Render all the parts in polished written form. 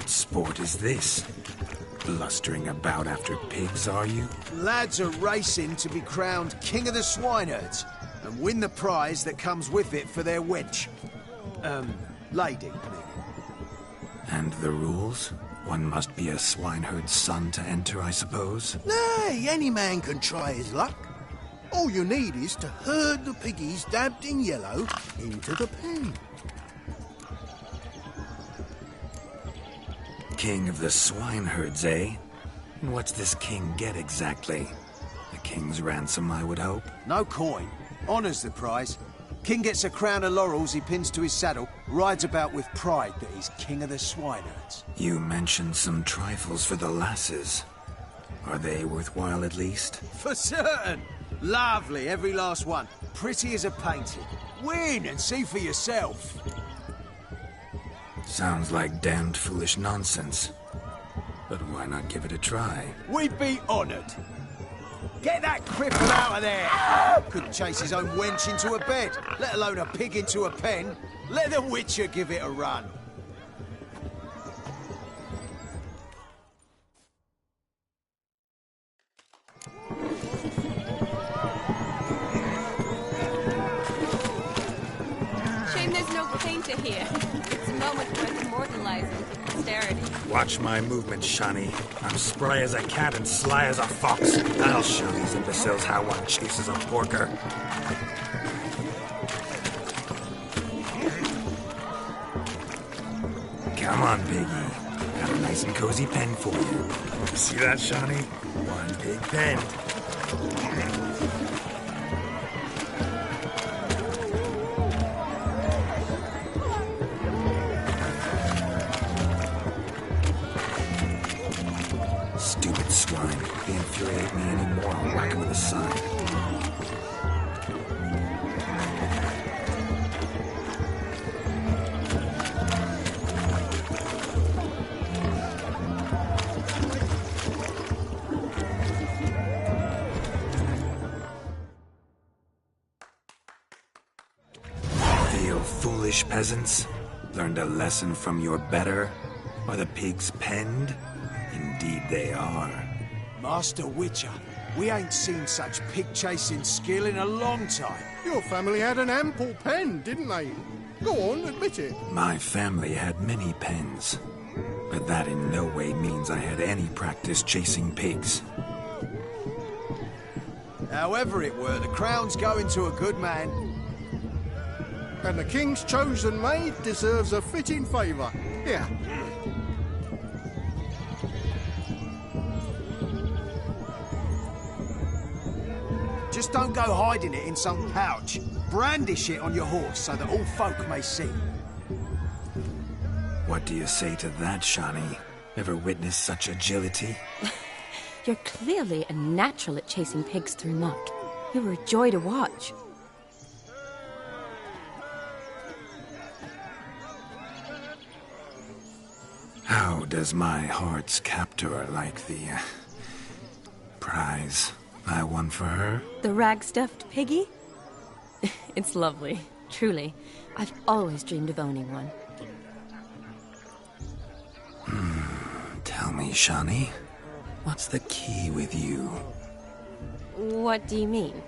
What sport is this? Blustering about after pigs, are you? Lads are racing to be crowned King of the Swineherds and win the prize that comes with it for their wench. Lady. And the rules? One must be a swineherd's son to enter, I suppose? Nay, any man can try his luck. All you need is to herd the piggies dabbed in yellow into the pen. King of the swineherds, eh? And what's this king get exactly? A king's ransom, I would hope. No coin. Honours the prize. King gets a crown of laurels he pins to his saddle, rides about with pride that he's king of the swineherds. You mentioned some trifles for the lasses. Are they worthwhile at least? For certain! Lovely, every last one. Pretty as a painting. Win and see for yourself. Sounds like damned foolish nonsense. But why not give it a try? We'd be honoured. Get that cripple out of there! Couldn't chase his own wench into a bed, let alone a pig into a pen. Let the Witcher give it a run. Shame there's no painter here. It's a moment worth immortalizing for posterity. Watch my movements, Shani. I'm spry as a cat and sly as a fox. I'll show these imbeciles how one chases a porker. Come on, Piggy. Got a nice and cozy pen for you. See that, Shani? One big pen. Stupid swine. They infuriate me anymore. I'll whack him with a sign. Feel foolish, peasants? Learned a lesson from your better? Are the pigs penned? Indeed they are. Master Witcher, we ain't seen such pig-chasing skill in a long time. Your family had an ample pen, didn't they? Go on, admit it. My family had many pens, but that in no way means I had any practice chasing pigs. However it were, the crown's going to a good man. And the king's chosen maid deserves a fitting favour. Here. Just don't go hiding it in some pouch. Brandish it on your horse so that all folk may see. What do you say to that, Shani? Ever witnessed such agility? You're clearly a natural at chasing pigs through muck. You were a joy to watch. How does my heart's captor like the prize I won for her? The rag-stuffed piggy? It's lovely, truly. I've always dreamed of owning one. Tell me, Shani, what's the key with you? What do you mean?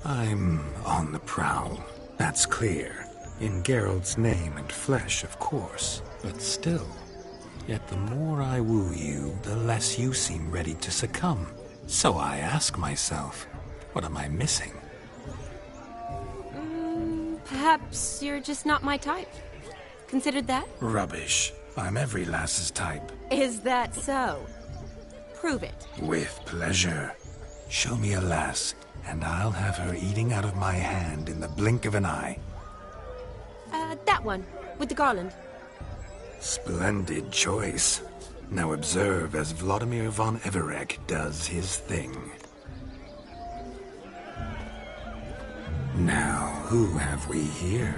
I'm on the prowl, that's clear. In Geralt's name and flesh, of course. But still, yet the more I woo you, the less you seem ready to succumb. So I ask myself, what am I missing? Perhaps you're just not my type. Considered that? Rubbish. I'm every lass's type. Is that so? Prove it. With pleasure. Show me a lass, and I'll have her eating out of my hand in the blink of an eye. That one, with the garland. Splendid choice. Now observe as Vladimir von Everek does his thing. Now, who have we here?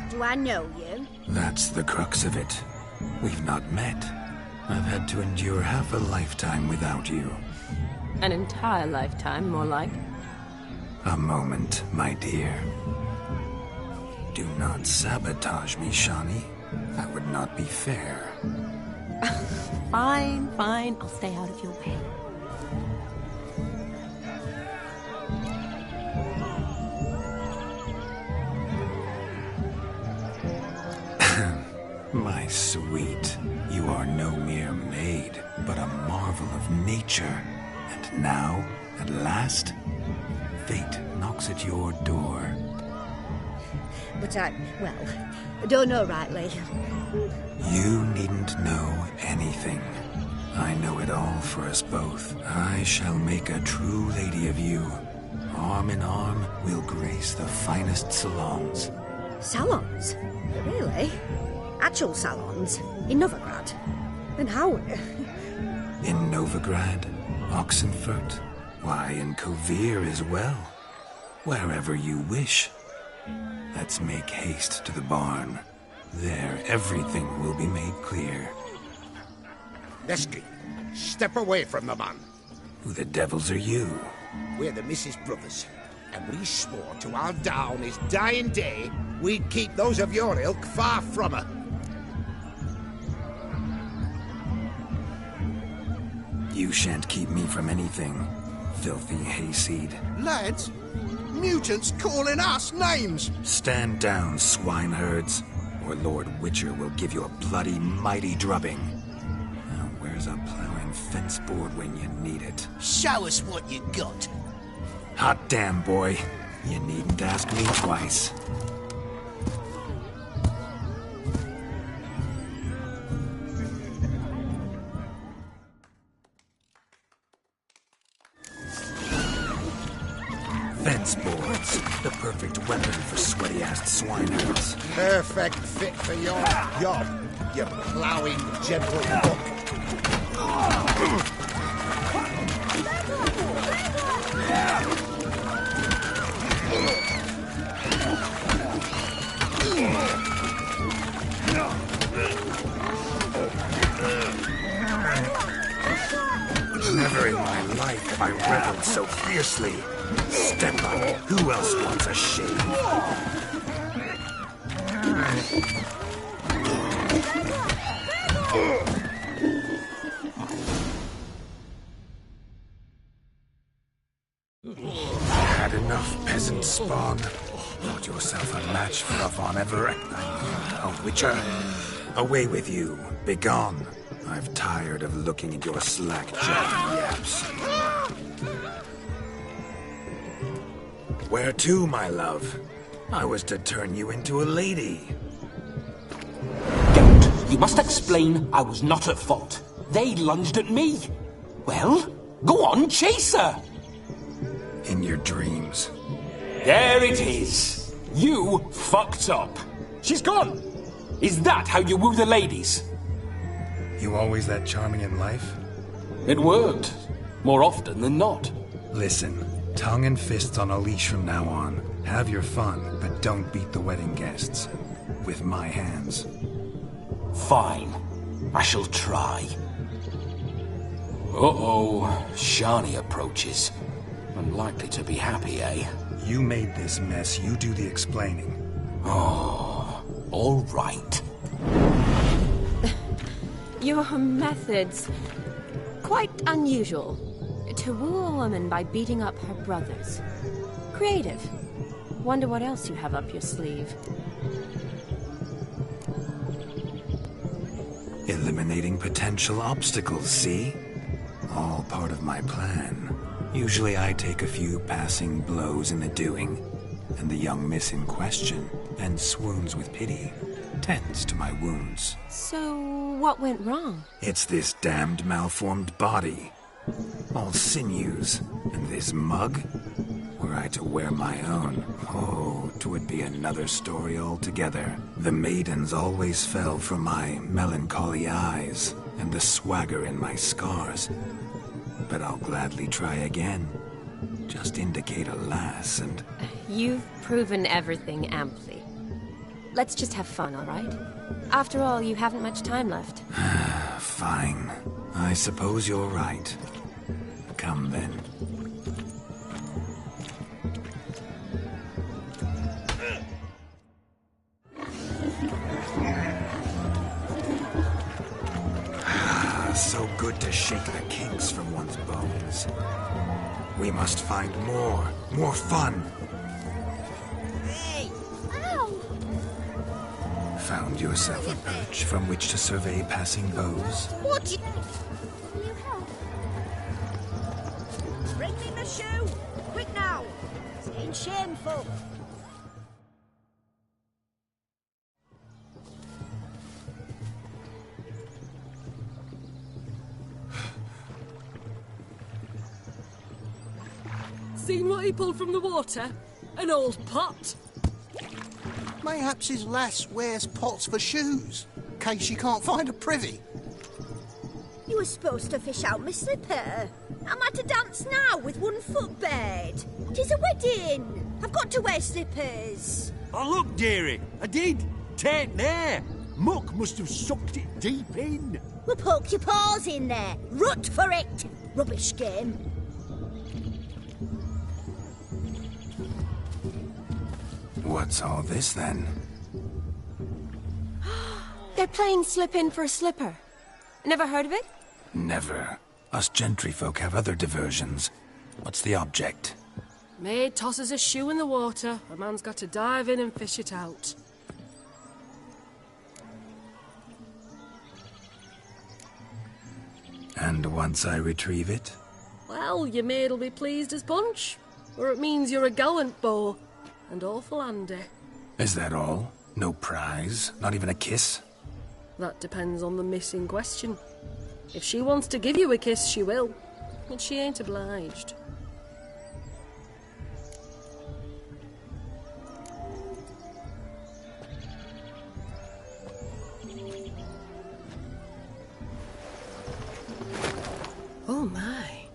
Do I know you? That's the crux of it. We've not met. I've had to endure half a lifetime without you. An entire lifetime, more like. A moment, my dear. Do not sabotage me, Shani. That would not be fair. Fine, fine. I'll stay out of your way. My sweet, you are no mere maid, but a marvel of nature. And now, at last, fate knocks at your door. But I don't know rightly. You needn't know anything. I know it all for us both. I shall make a true lady of you. Arm in arm, we'll grace the finest salons. Salons? Really? Actual salons? In Novigrad? Then how? In Novigrad, Oxenfurt, why, in Kovir as well. Wherever you wish. Let's make haste to the barn. There, everything will be made clear. Lesky, step away from the man. Who the devils are you? We're the Mrs. Brothers, and we swore to our down his dying day we'd keep those of your ilk far from her. You shan't keep me from anything, filthy hayseed. Lads, mutants calling us names. Stand down, swineherds, or Lord Witcher will give you a bloody mighty drubbing. Now, where's a plowing fence board when you need it? Show us what you got. Hot damn, boy. You needn't ask me twice. Fence boards, the perfect weapon for sweaty-assed swineherds. Perfect fit for your job, you ploughing gentle buck. Never in my life have I reveled so fiercely. Step up. Who else wants a shave? Had enough, peasant spawn. Got yourself a match for a Von Everett. A Witcher. Away with you. Begone. I've tired of looking at your slack-jawed yaps. Where to, my love? I was to turn you into a lady. Don't. You must explain I was not at fault. They lunged at me. Well, go on, chase her. In your dreams. There it is. You fucked up. She's gone. Is that how you woo the ladies? You always that charming in life? It worked. More often than not. Listen, tongue and fists on a leash from now on. Have your fun, but don't beat the wedding guests. With my hands. Fine. I shall try. Uh-oh. Shani approaches. Unlikely to be happy, eh? You made this mess, you do the explaining. Oh, all right. Your methods... quite unusual. To woo a woman by beating up her brothers. Creative. Wonder what else you have up your sleeve. Eliminating potential obstacles, see? All part of my plan. Usually I take a few passing blows in the doing, and the young miss in question then swoons with pity, tends to my wounds. So, what went wrong? It's this damned malformed body. All sinews, and this mug? Were I to wear my own, oh, 'twould be another story altogether. The maidens always fell for my melancholy eyes, and the swagger in my scars. But I'll gladly try again. Just indicate a lass and... You've proven everything amply. Let's just have fun, all right? After all, you haven't much time left. Fine. I suppose you're right. Come then. good to shake the kinks from one's bones. We must find more fun. Hey! Ow! Found yourself a perch from which to survey passing bows? What? Will you help? Bring me my shoe! Quick now! It's getting shameful. Seen what he pulled from the water? An old pot. Mayhaps his lass wears pots for shoes, in case she can't find a privy. You were supposed to fish out my slipper. Am I to dance now with one foot bared? 'Tis a wedding. I've got to wear slippers. Oh, look, dearie, I did. Tain't there. Muck must have sucked it deep in. Well, poke your paws in there. Rut for it. Rubbish game. What's all this, then? They're playing slip in for a slipper. Never heard of it? Never. Us gentry folk have other diversions. What's the object? Maid tosses a shoe in the water. A man's got to dive in and fish it out. And once I retrieve it? Well, your maid'll be pleased as punch. Or it means you're a gallant beau. And awful handy. Is that all? No prize? Not even a kiss? That depends on the miss in question. If she wants to give you a kiss, she will. But she ain't obliged. Oh my.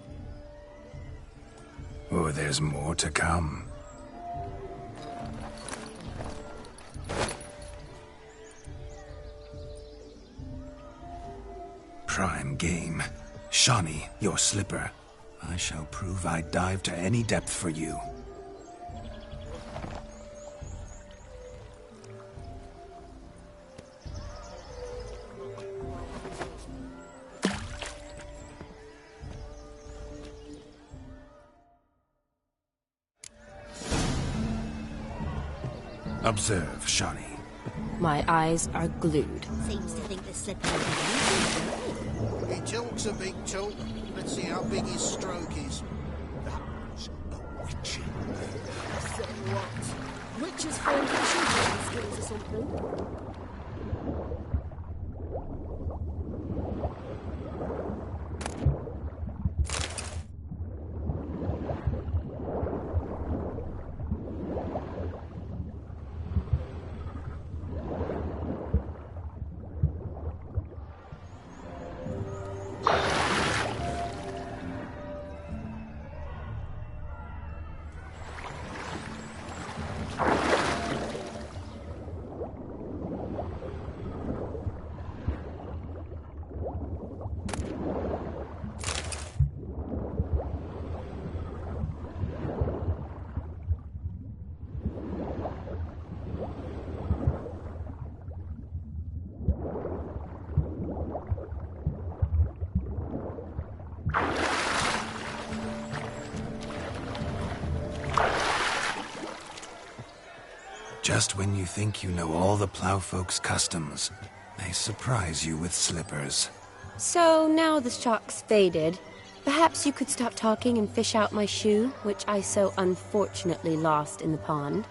Oh, there's more to come. Prime game. Shawnee, your slipper. I shall prove I'd dive to any depth for you. Observe, Shawnee. My eyes are glued. Seems to think the slipper He talks a big talk. Let's see how big his stroke is. That's a witch. So what? Witches find fishing skills or something? Just when you think you know all the plowfolk's customs, they surprise you with slippers. So now the shock's faded. Perhaps you could stop talking and fish out my shoe, which I so unfortunately lost in the pond.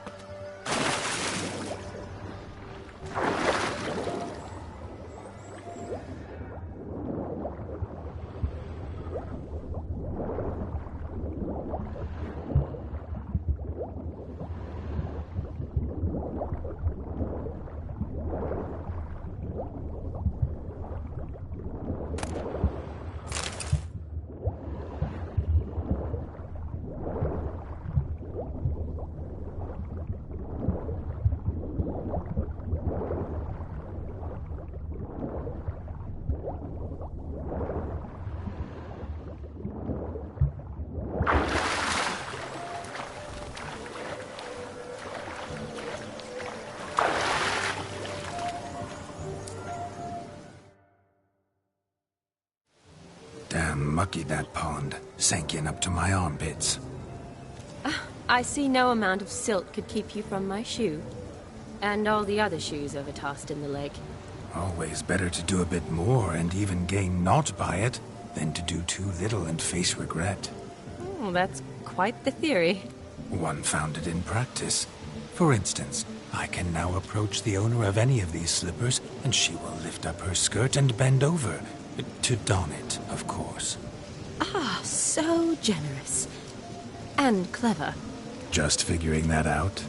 mucky, that pond. Sank in up to my armpits. I see no amount of silt could keep you from my shoe. And all the other shoes overtossed in the lake. Always better to do a bit more and even gain naught by it than to do too little and face regret. Oh, that's quite the theory. One found it in practice. For instance, I can now approach the owner of any of these slippers, and she will lift up her skirt and bend over. To don it, of course. Ah, so generous. And clever. Just figuring that out?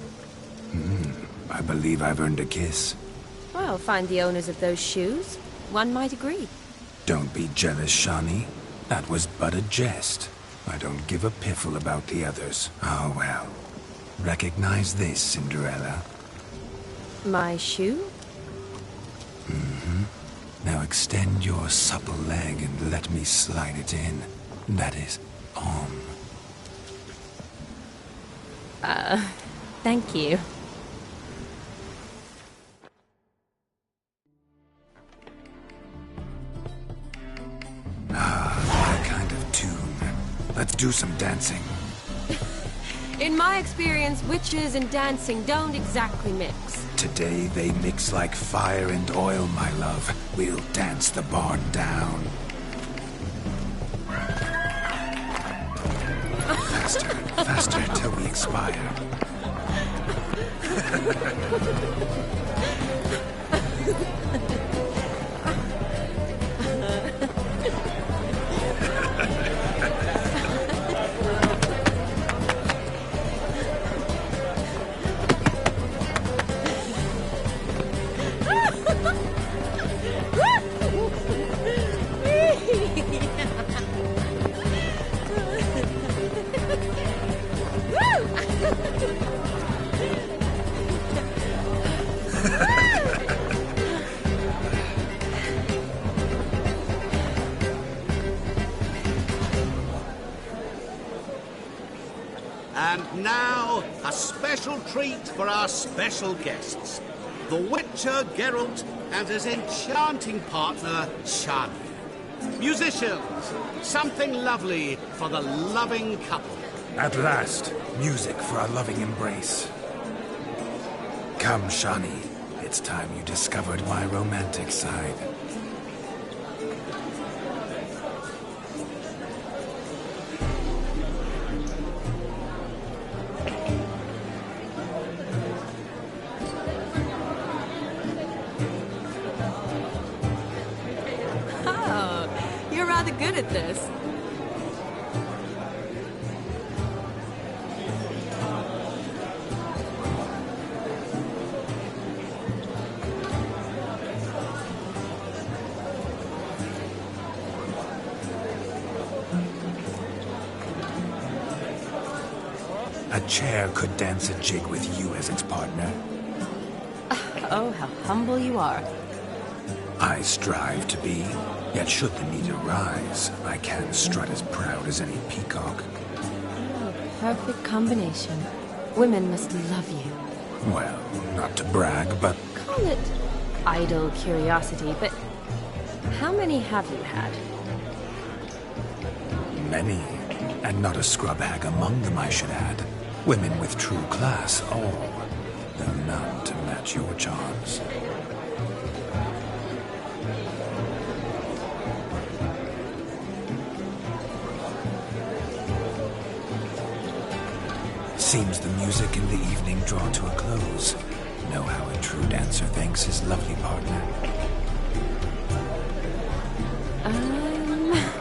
I believe I've earned a kiss. Well, find the owners of those shoes. One might agree. Don't be jealous, Shani. That was but a jest. I don't give a piffle about the others. Oh, well. Recognize this, Cinderella. My shoe? Now extend your supple leg and let me slide it in. That is, on. Thank you. That kind of tune. Let's do some dancing. In my experience, witches and dancing don't exactly mix. Today they mix like fire and oil, my love. We'll dance the barn down. Faster, faster till we expire. And now, a special treat for our special guests. The Witcher Geralt and his enchanting partner, Shani. Musicians, something lovely for the loving couple. At last, music for a loving embrace. Come, Shani. It's time you discovered my romantic side. Oh, you're rather good at this. A chair could dance a jig with you as its partner. Oh, how humble you are. I strive to be, yet should the need arise, I can strut as proud as any peacock. Oh, perfect combination. Women must love you. Well, not to brag, but Call it idle curiosity, but how many have you had? many. And not a scrub hag among them, I should add. Women with true class, all. Though none to match your charms. Seems the music and the evening draw to a close. Know how a true dancer thanks his lovely partner.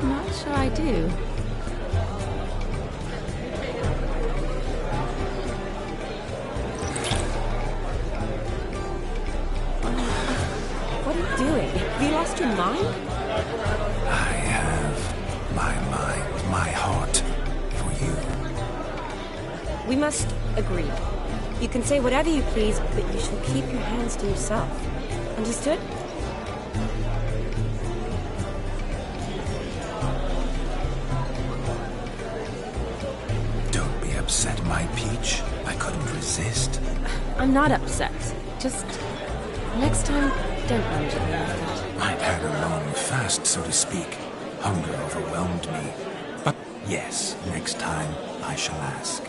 Not sure I do. What are you doing? Have you lost your mind? I have my mind, my heart for you. We must agree. You can say whatever you please, but you shall keep your hands to yourself. Understood? Don't be upset, my peach. I couldn't resist. I'm not upset. Just next time, don't lunge at me like that. I've had a long fast, so to speak. Hunger overwhelmed me. But yes, next time I shall ask.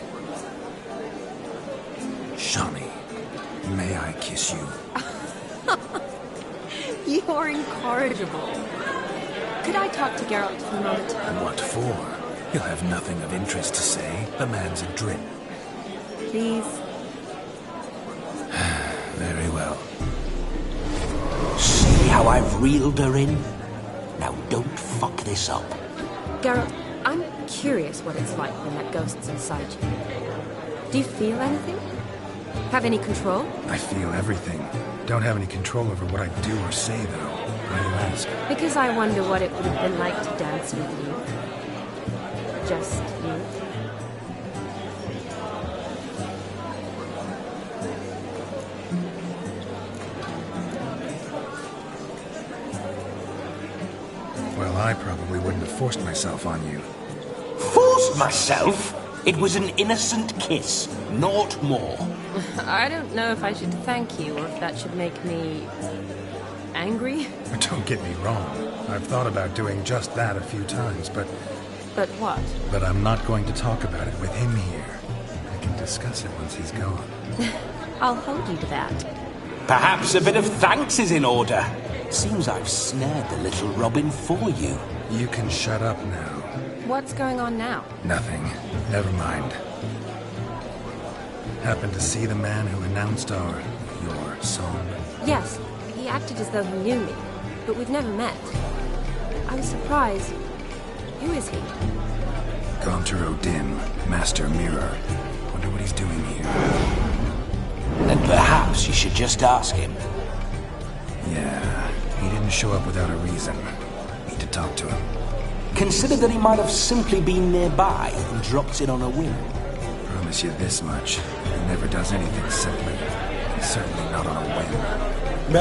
Shawnee, may I kiss you? You're incorrigible. Could I talk to Geralt for a moment? What for? He'll have nothing of interest to say. The man's adrip. Please. Very well. See how I've reeled her in? Now don't fuck this up. Geralt, I'm curious what it's like when that ghost's inside you. Do you feel anything? Have any control? I feel everything. Don't have any control over what I do or say, though. Why do you ask? Because I wonder what it would have been like to dance with you. Just you. Well, I probably wouldn't have forced myself on you. Forced myself? It was an innocent kiss, naught more. I don't know if I should thank you or if that should make me angry. Don't get me wrong. I've thought about doing just that a few times, but... But what? But I'm not going to talk about it with him here. I can discuss it once he's gone. I'll hold you to that. Perhaps a bit of thanks is in order. Seems I've snared the little Robin for you. You can shut up now. What's going on now? Nothing. Never mind. Happened to see the man who announced your song? Yes, he acted as though he knew me, but we've never met. I was surprised. Who is he? Gaunter Odin, Master Mirror. Wonder what he's doing here. Then perhaps you should just ask him. Yeah, he didn't show up without a reason. Need to talk to him. Consider that he might have simply been nearby and dropped in on a whim. Promise you this much. He never does anything simply. And certainly not on a whim.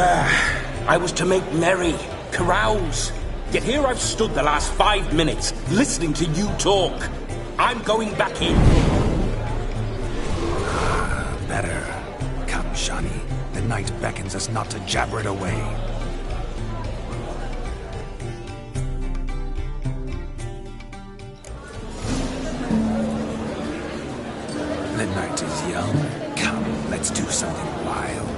I was to make merry, carouse. Yet here I've stood the last 5 minutes, listening to you talk. I'm going back in. Better. Come, Shawnee. The night beckons us not to jabber it away. The night is young. Come, let's do something wild.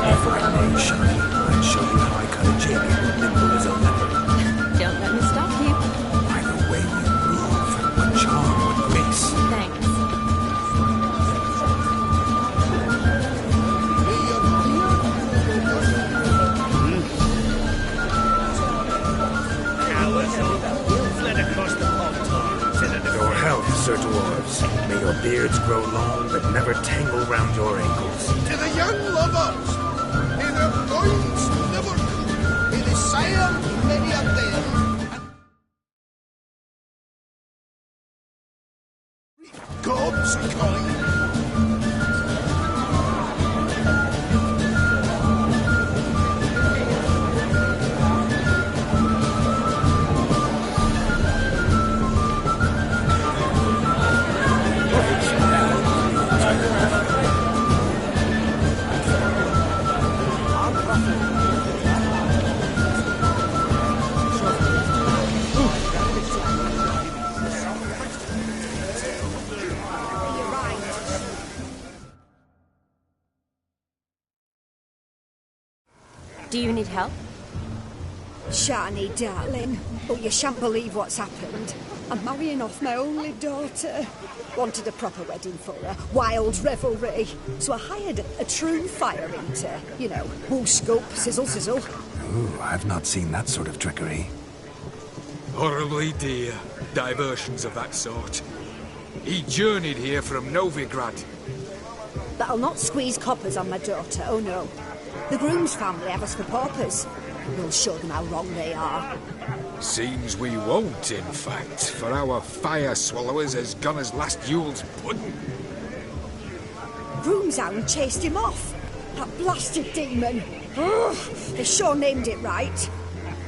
If I may, Shawnee, I'd show you how I cut a jig, nimble as a leopard. Don't let me stop you. By the way you move, what charm, what grace. Thanks. Your health, Sir Dwarves. May your beards grow long, but never tangle round your ankles. To the young lovers, may their loins never cool, may they sire many a dame. Gods kind. Do you need help? Shani, darling. Oh, you shan't believe what's happened. I'm marrying off my only daughter. Wanted a proper wedding for her. Wild revelry. So I hired a true fire eater. You know, woo scoop, sizzle, sizzle. Ooh, I've not seen that sort of trickery. Horribly dear diversions of that sort. He journeyed here from Novigrad. But I'll not squeeze coppers on my daughter, oh no. The groom's family have us for paupers. We'll show them how wrong they are. Seems we won't, in fact, for our fire swallowers has gone as last Yule's pudding. Groom's hound chased him off. That blasted demon. Ugh, they sure named it right.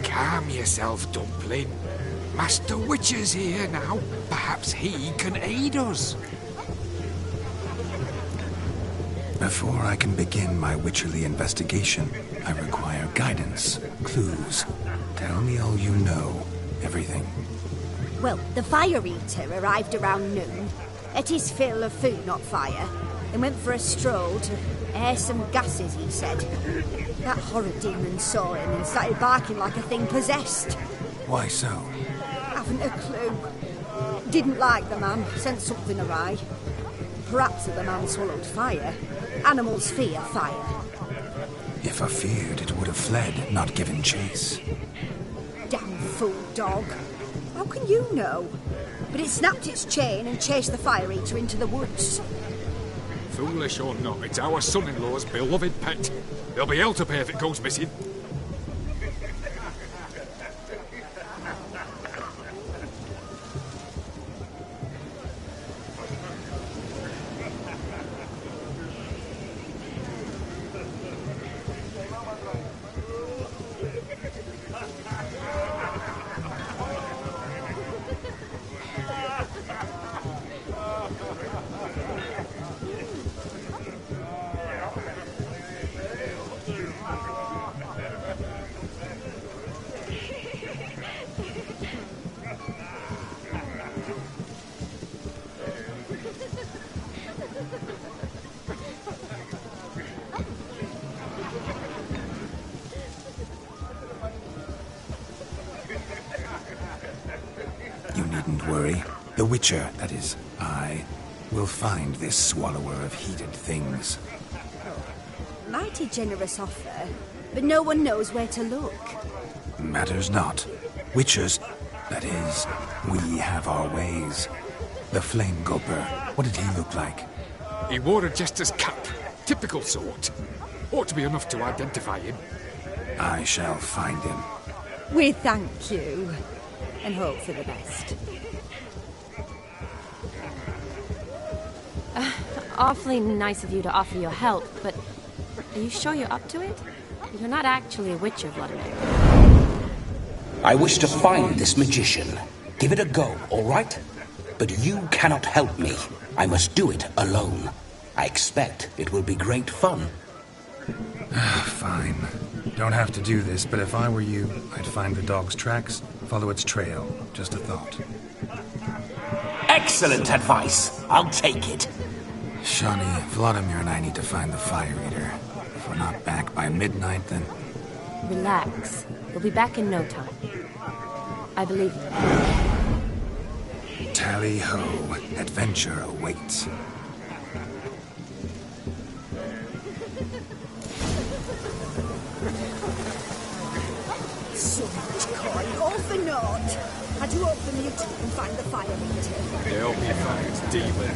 Calm yourself, Dumpling. Master Witcher's here now. Perhaps he can aid us. Before I can begin my witcherly investigation, I require guidance, clues. Tell me all you know. Everything. Well, the Fire Eater arrived around noon, ate his fill of food, not fire, and went for a stroll to air some gases, he said. That horrid demon saw him and started barking like a thing possessed. Why so? Haven't a clue. Didn't like the man, sensed something awry. Perhaps the man swallowed fire. Animals fear fire. If I feared, it would have fled, not given chase. Damn fool dog. How can you know? But it snapped its chain and chased the Fire Eater into the woods. Foolish or not, it's our son-in-law's beloved pet. There'll be hell to pay if it goes missing. Worry. The Witcher, that is, I, will find this swallower of heated things. Mighty generous offer, but no one knows where to look. Matters not. Witchers, that is, we have our ways. The Flame Gulper, what did he look like? He wore a jester's cap. Typical sort. Ought to be enough to identify him. I shall find him. We thank you, and hope for the best. Awfully nice of you to offer your help, but are you sure you're up to it? You're not actually a witcher, Vladimir. I wish to find this magician. Give it a go, all right? But you cannot help me. I must do it alone. I expect it will be great fun. Fine. Don't have to do this, but if I were you, I'd find the dog's tracks, follow its trail. Just a thought. Excellent advice. I'll take it. Shawnee, Vladimir and I need to find the Fire Eater. If we're not back by midnight, then... Relax. We'll be back in no time. I believe you. Tally-ho. Adventure awaits. So much coin, all for naught. Had you open you two and find the Fire Eater? They'll be fine, demon.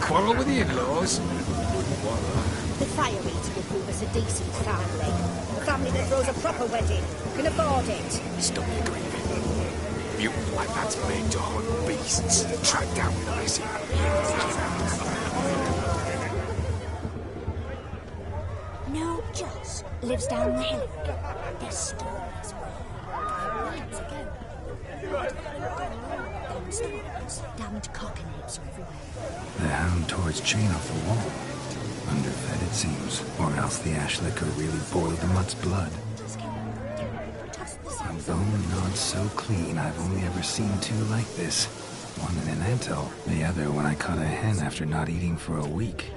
Quarrel with the in-laws? The Fire Eater will prove us a decent family. A family that throws a proper wedding. Can afford it. Stop your grieving. Mutant like that's made to hunt beasts. Track down the missing. No, Joss lives down the hill. There's stories where... Them stories. Damned cockanates everywhere. The hound tore its chain off the wall. Underfed, it seems. Or else the ash liquor really boiled the mutt's blood. Although not so clean, I've only ever seen two like this. One in an anthill, the other when I caught a hen after not eating for a week.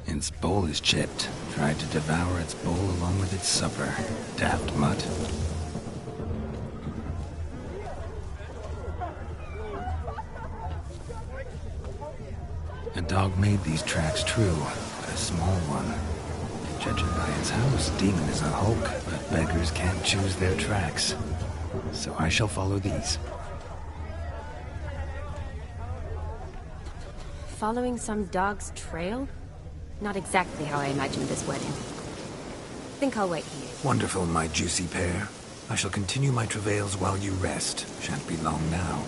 Its bowl is chipped. Tried to devour its bowl along with its supper. Daft mutt. A dog made these tracks true, but a small one. Judging by its house, Demon is a hulk, but beggars can't choose their tracks. So I shall follow these. Following some dog's trail? Not exactly how I imagined this wedding. Think I'll wait here. Wonderful, my juicy pair. I shall continue my travails while you rest. Shan't be long now.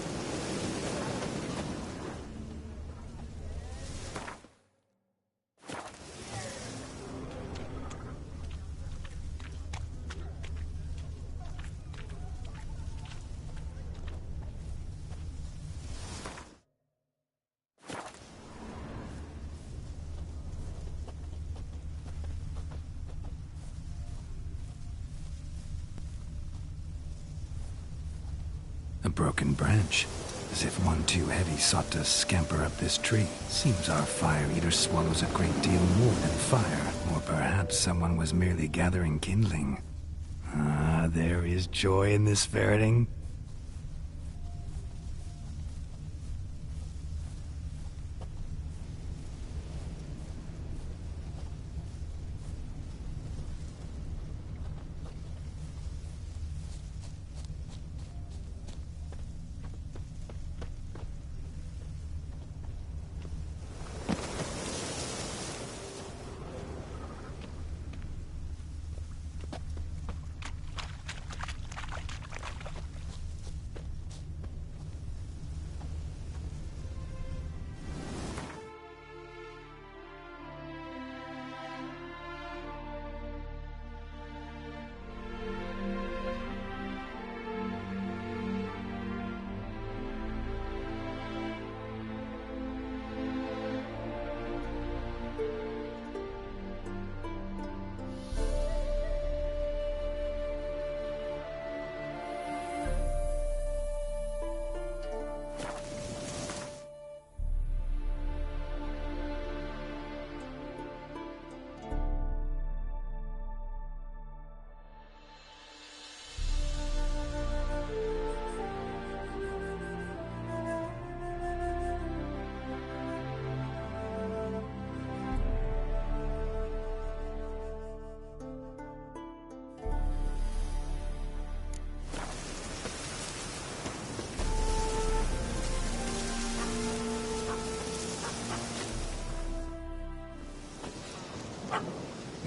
A broken branch, as if one too heavy sought to scamper up this tree. Seems our fire eater swallows a great deal more than fire. Or perhaps someone was merely gathering kindling. Ah, there is joy in this ferreting.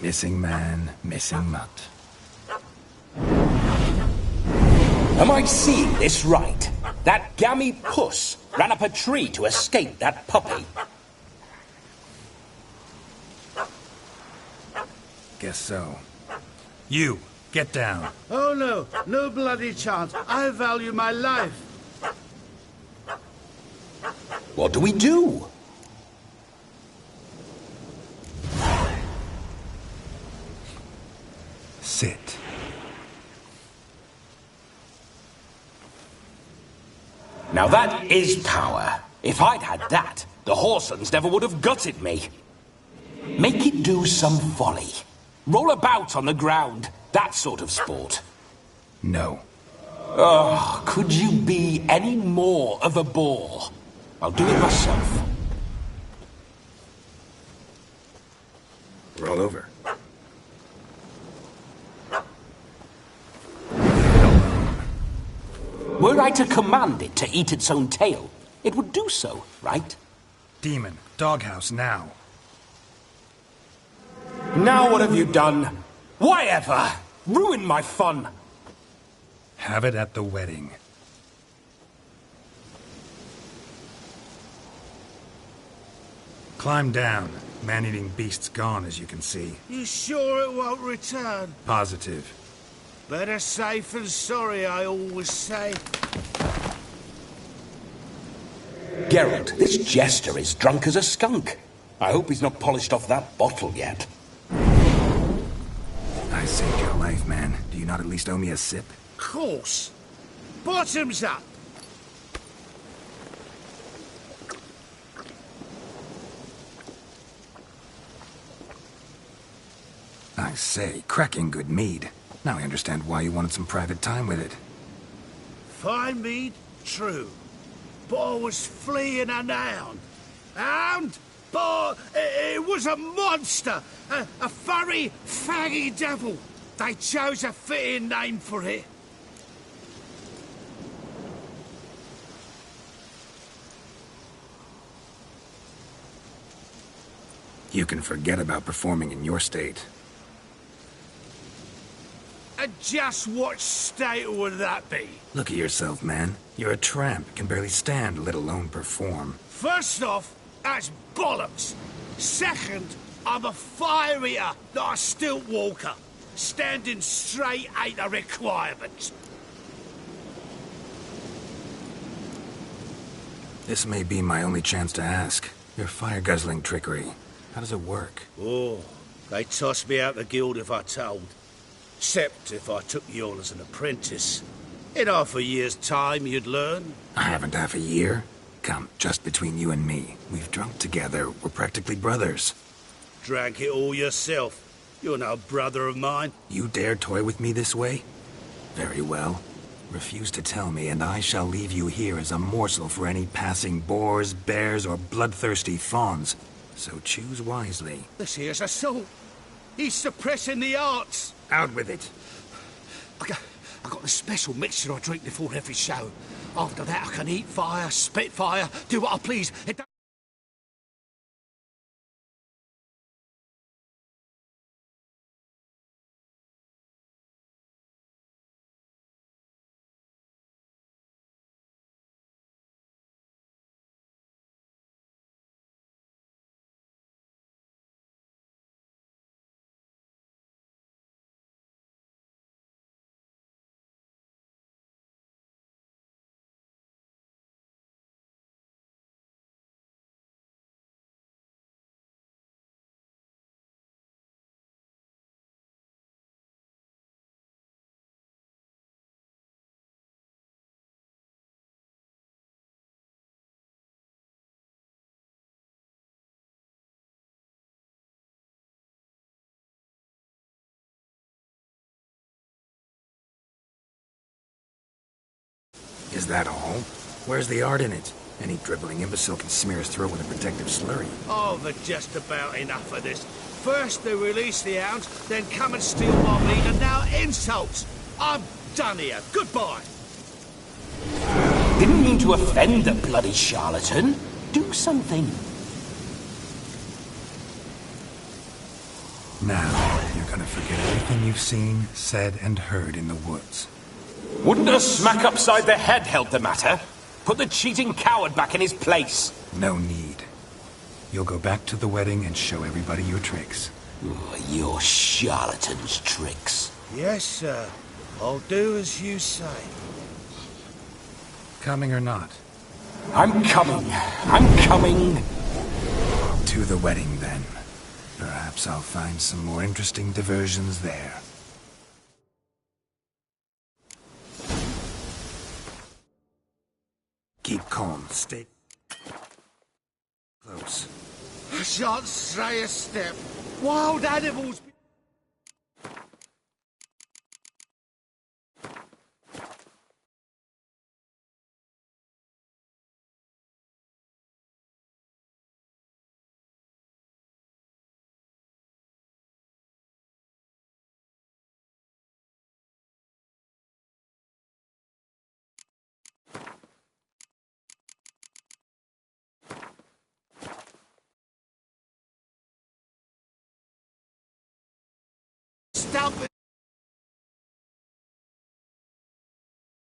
Missing man, missing mutt. Am I seeing this right? That gammy puss ran up a tree to escape that puppy. Guess so. You, get down. Oh no, no bloody chance. I value my life. What do we do? Sit. Now that is power. If I'd had that, the Horsons never would have gutted me. Make it do some folly. Roll about on the ground. That sort of sport. No. Oh, could you be any more of a bore? I'll do it myself. Roll over. Were I to command it to eat its own tail, it would do so, right? Demon, doghouse now. Now what have you done? Why ever? Ruin my fun. Have it at the wedding. Climb down. Man-eating beast's gone, as you can see. You sure it won't return? Positive. Better safe than sorry, I always say. Geralt, this jester is drunk as a skunk. I hope he's not polished off that bottle yet. I saved your life, man. Do you not at least owe me a sip? Course. Bottoms up. I say, cracking good mead. Now I understand why you wanted some private time with it. Fine mead, true. But I was fleeing a hound. But it was a monster. A furry, faggy devil. They chose a fitting name for it. You can forget about performing in your state. And just what state would that be? Look at yourself, man. You're a tramp, can barely stand, let alone perform. First off, that's bollocks. Second, I'm a fire eater, not a stilt walker. Standing straight ain't a requirement. This may be my only chance to ask. Your fire-guzzling trickery, how does it work? Oh, they'd toss me out the guild if I told. Except if I took you on as an apprentice. In half a year's time, you'd learn. I haven't half a year. Come, just between you and me. We've drunk together. We're practically brothers. Drank it all yourself. You're no brother of mine. You dare toy with me this way? Very well. Refuse to tell me, and I shall leave you here as a morsel for any passing boars, bears, or bloodthirsty fawns. So choose wisely. This here's assault. He's suppressing the arts. Out with it. I got a special mixture I drink before every show. After that, I can eat fire, spit fire, do what I please. Is that all? Where's the art in it? Any dribbling imbecile can smear his throat with a protective slurry. Oh, they're just about enough of this. First they release the hounds, then come and steal my meat, and now insults. I'm done here. Goodbye. Didn't mean to offend the bloody charlatan. Do something. Now, you're gonna forget everything you've seen, said, and heard in the woods. Wouldn't a smack upside the head help the matter? Put the cheating coward back in his place. No need. You'll go back to the wedding and show everybody your tricks. Your charlatan's tricks. Yes, sir. I'll do as you say. Coming or not? I'm coming. I'm coming. To the wedding, then. Perhaps I'll find some more interesting diversions there. Keep calm. Stay close. I shan't stray a step. Wild animals... Stop it!